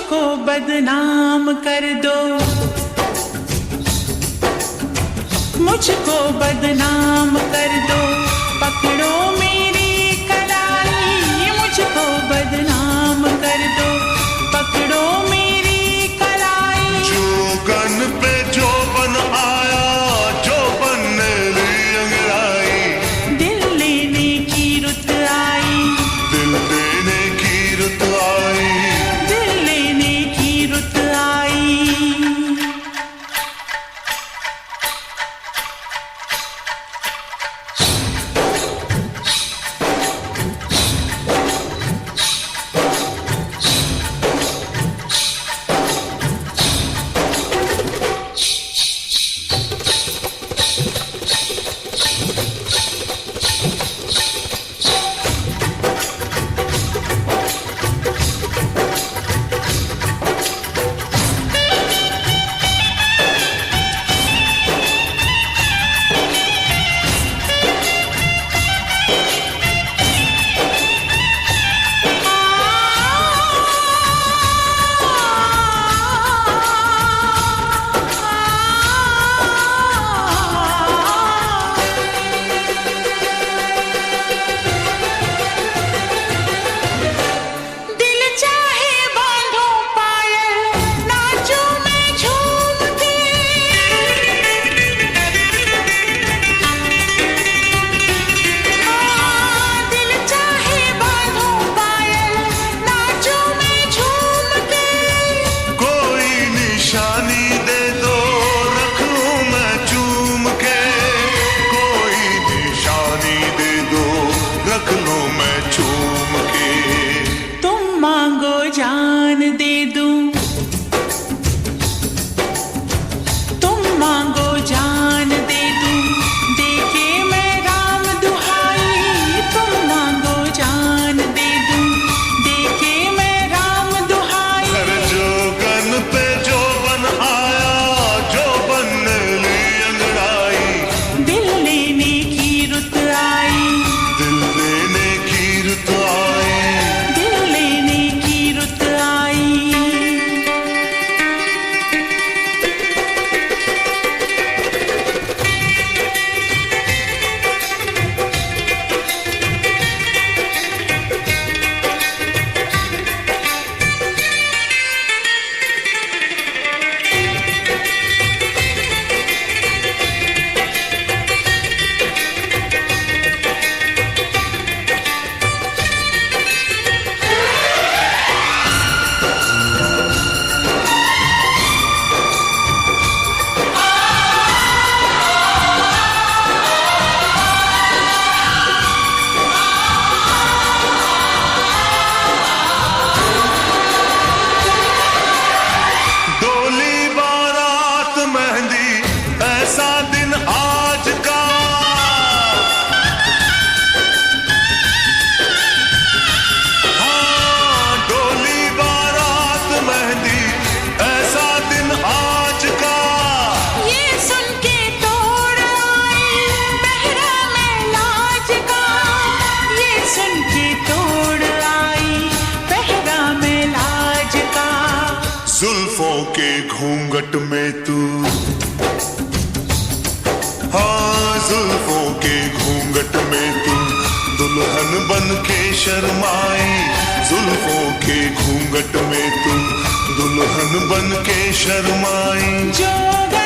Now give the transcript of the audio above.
मुझको बदनाम कर दो, मुझको बदनाम कर दो, पकड़ो मेरी कलाई, मुझको बदनाम कर दो, पकड़ो मेरी कलाई। जोगन पे जो बन आया, जो बनने ली अंगड़ाई, दिल लेने की रुत आई, दिल देने की रुत आई, दिल लेने की रुत आई। जान दे दूं, तुम मांगो जान दे दूं, देके मैं राम दुहाई। तुम मांगो जान दे दूं, देके मैं राम दुहाई। हर जोगन पे जो बन आया, जो बनने ली अंगड़ाई, दिल लेने की रुत आई, दिल देने की रुत आई। दिल लेने की रुत आई। ऐसा दिन आज का, हाँ डोली बारात मेहंदी, ऐसा दिन आज का। ये सुन के तोड़ आई बहरा में लाज का, ये सुन के तोड़ आई बहरा में लाज का। जुल्फों के घूंघट में तू, हाँ जुल्फों के घूंघट में तू दुल्हन बन के शर्माई, जुल्फों के घूंघट में तू दुल्हन बन के शर्माई। जोगा